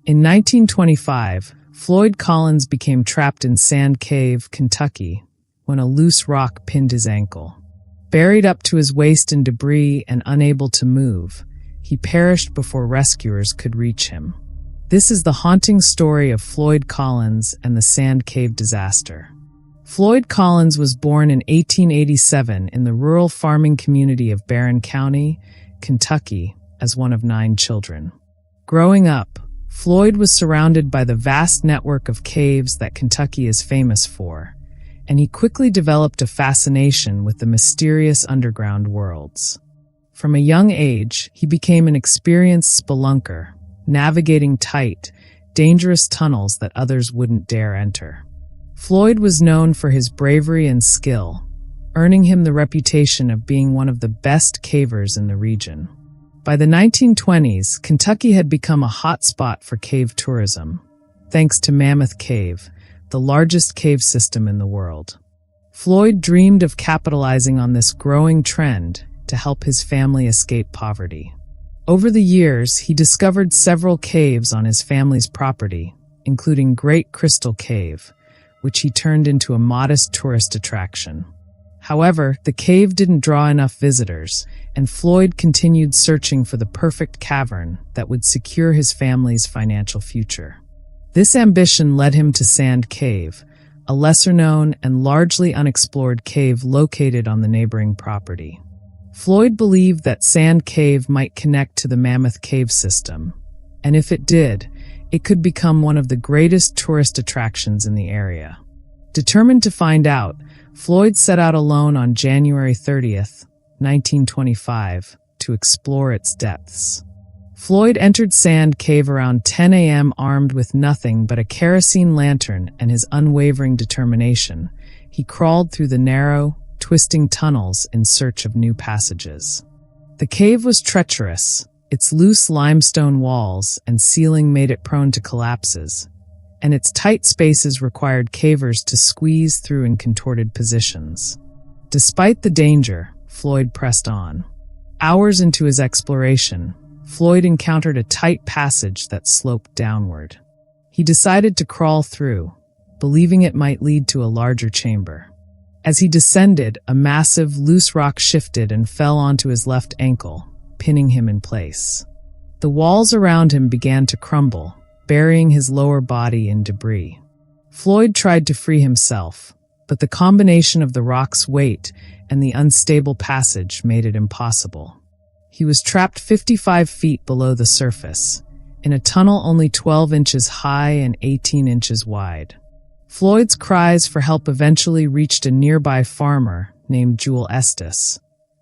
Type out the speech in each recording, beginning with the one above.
In 1925, Floyd Collins became trapped in Sand Cave, Kentucky, when a loose rock pinned his ankle. Buried up to his waist in debris and unable to move, he perished before rescuers could reach him. This is the haunting story of Floyd Collins and the Sand Cave disaster. Floyd Collins was born in 1887 in the rural farming community of Barron County, Kentucky, as one of 9 children. Growing up, Floyd was surrounded by the vast network of caves that Kentucky is famous for, and he quickly developed a fascination with the mysterious underground worlds. From a young age, he became an experienced spelunker, navigating tight, dangerous tunnels that others wouldn't dare enter. Floyd was known for his bravery and skill, earning him the reputation of being one of the best cavers in the region. By the 1920s, Kentucky had become a hot spot for cave tourism, thanks to Mammoth Cave, the largest cave system in the world. Floyd dreamed of capitalizing on this growing trend to help his family escape poverty. Over the years, he discovered several caves on his family's property, including Great Crystal Cave, which he turned into a modest tourist attraction. However, the cave didn't draw enough visitors, and Floyd continued searching for the perfect cavern that would secure his family's financial future. This ambition led him to Sand Cave, a lesser-known and largely unexplored cave located on the neighboring property. Floyd believed that Sand Cave might connect to the Mammoth Cave system, and if it did, it could become one of the greatest tourist attractions in the area. Determined to find out, Floyd set out alone on January 30th, 1925, to explore its depths. Floyd entered Sand Cave around 10 a.m. armed with nothing but a kerosene lantern and his unwavering determination. He crawled through the narrow, twisting tunnels in search of new passages. The cave was treacherous. Its loose limestone walls and ceiling made it prone to collapses, and its tight spaces required cavers to squeeze through in contorted positions. Despite the danger, Floyd pressed on. Hours into his exploration, Floyd encountered a tight passage that sloped downward. He decided to crawl through, believing it might lead to a larger chamber. As he descended, a massive, loose rock shifted and fell onto his left ankle, pinning him in place. The walls around him began to crumble, burying his lower body in debris. Floyd tried to free himself, but the combination of the rock's weight and the unstable passage made it impossible. He was trapped 55 feet below the surface, in a tunnel only 12 inches high and 18 inches wide. Floyd's cries for help eventually reached a nearby farmer named Jewel Estes,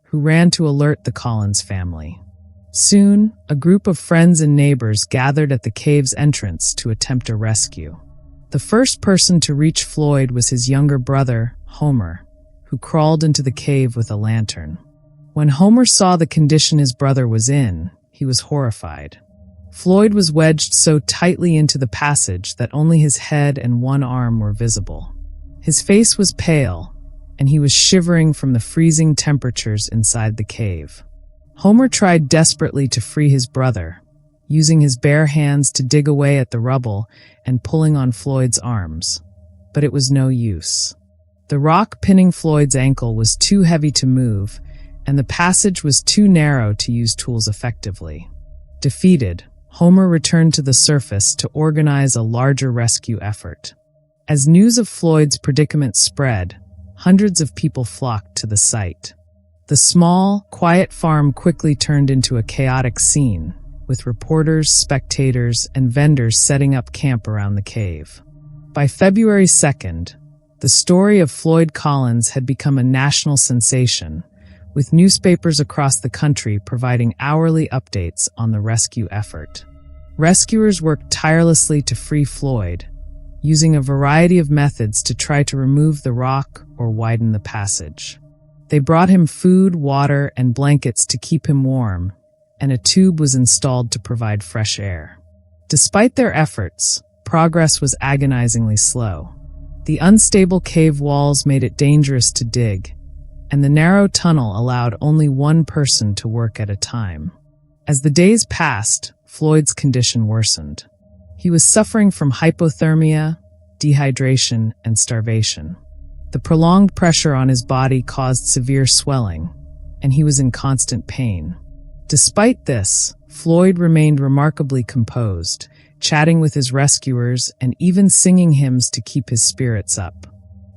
who ran to alert the Collins family. Soon, a group of friends and neighbors gathered at the cave's entrance to attempt a rescue. The first person to reach Floyd was his younger brother, Homer, who crawled into the cave with a lantern. When Homer saw the condition his brother was in, he was horrified. Floyd was wedged so tightly into the passage that only his head and one arm were visible. His face was pale, and he was shivering from the freezing temperatures inside the cave. Homer tried desperately to free his brother, using his bare hands to dig away at the rubble and pulling on Floyd's arms. But it was no use. The rock pinning Floyd's ankle was too heavy to move, and the passage was too narrow to use tools effectively. Defeated, Homer returned to the surface to organize a larger rescue effort. As news of Floyd's predicament spread, hundreds of people flocked to the site. The small, quiet farm quickly turned into a chaotic scene, with reporters, spectators, and vendors setting up camp around the cave. By February 2nd, the story of Floyd Collins had become a national sensation, with newspapers across the country providing hourly updates on the rescue effort. Rescuers worked tirelessly to free Floyd, using a variety of methods to try to remove the rock or widen the passage. They brought him food, water, and blankets to keep him warm, and a tube was installed to provide fresh air. Despite their efforts, progress was agonizingly slow. The unstable cave walls made it dangerous to dig, and the narrow tunnel allowed only one person to work at a time. As the days passed, Floyd's condition worsened. He was suffering from hypothermia, dehydration, and starvation. The prolonged pressure on his body caused severe swelling, and he was in constant pain. Despite this, Floyd remained remarkably composed, chatting with his rescuers and even singing hymns to keep his spirits up.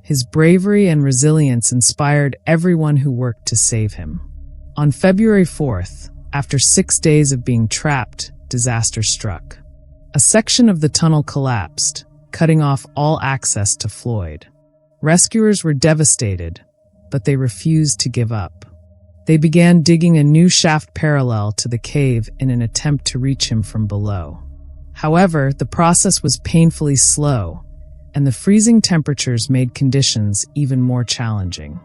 His bravery and resilience inspired everyone who worked to save him. On February 4th, after 6 days of being trapped, disaster struck. A section of the tunnel collapsed, cutting off all access to Floyd. Rescuers were devastated, but they refused to give up. They began digging a new shaft parallel to the cave in an attempt to reach him from below. However, the process was painfully slow, and the freezing temperatures made conditions even more challenging.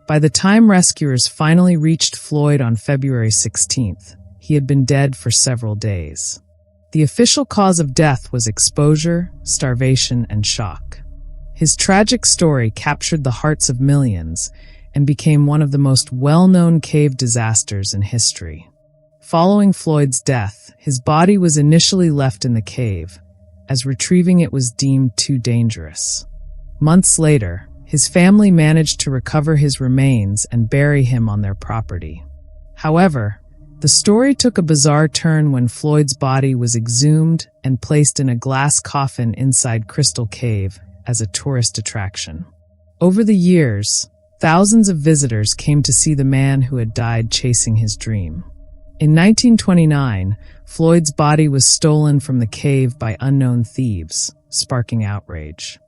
By the time rescuers finally reached Floyd on February 16th, he had been dead for several days. The official cause of death was exposure, starvation, and shock. His tragic story captured the hearts of millions and became one of the most well-known cave disasters in history. Following Floyd's death, his body was initially left in the cave, as retrieving it was deemed too dangerous. Months later, his family managed to recover his remains and bury him on their property. However, the story took a bizarre turn when Floyd's body was exhumed and placed in a glass coffin inside Crystal Cave as a tourist attraction. Over the years, thousands of visitors came to see the man who had died chasing his dream. In 1929, Floyd's body was stolen from the cave by unknown thieves, sparking outrage.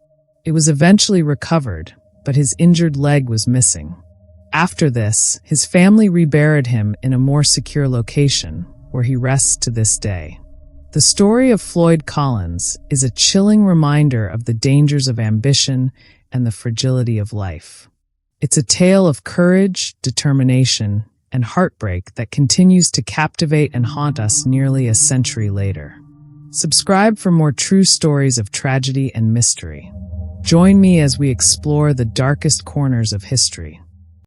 It was eventually recovered, but his injured leg was missing. After this, his family reburied him in a more secure location, where he rests to this day. The story of Floyd Collins is a chilling reminder of the dangers of ambition and the fragility of life. It's a tale of courage, determination, and heartbreak that continues to captivate and haunt us nearly a century later. Subscribe for more true stories of tragedy and mystery. Join me as we explore the darkest corners of history.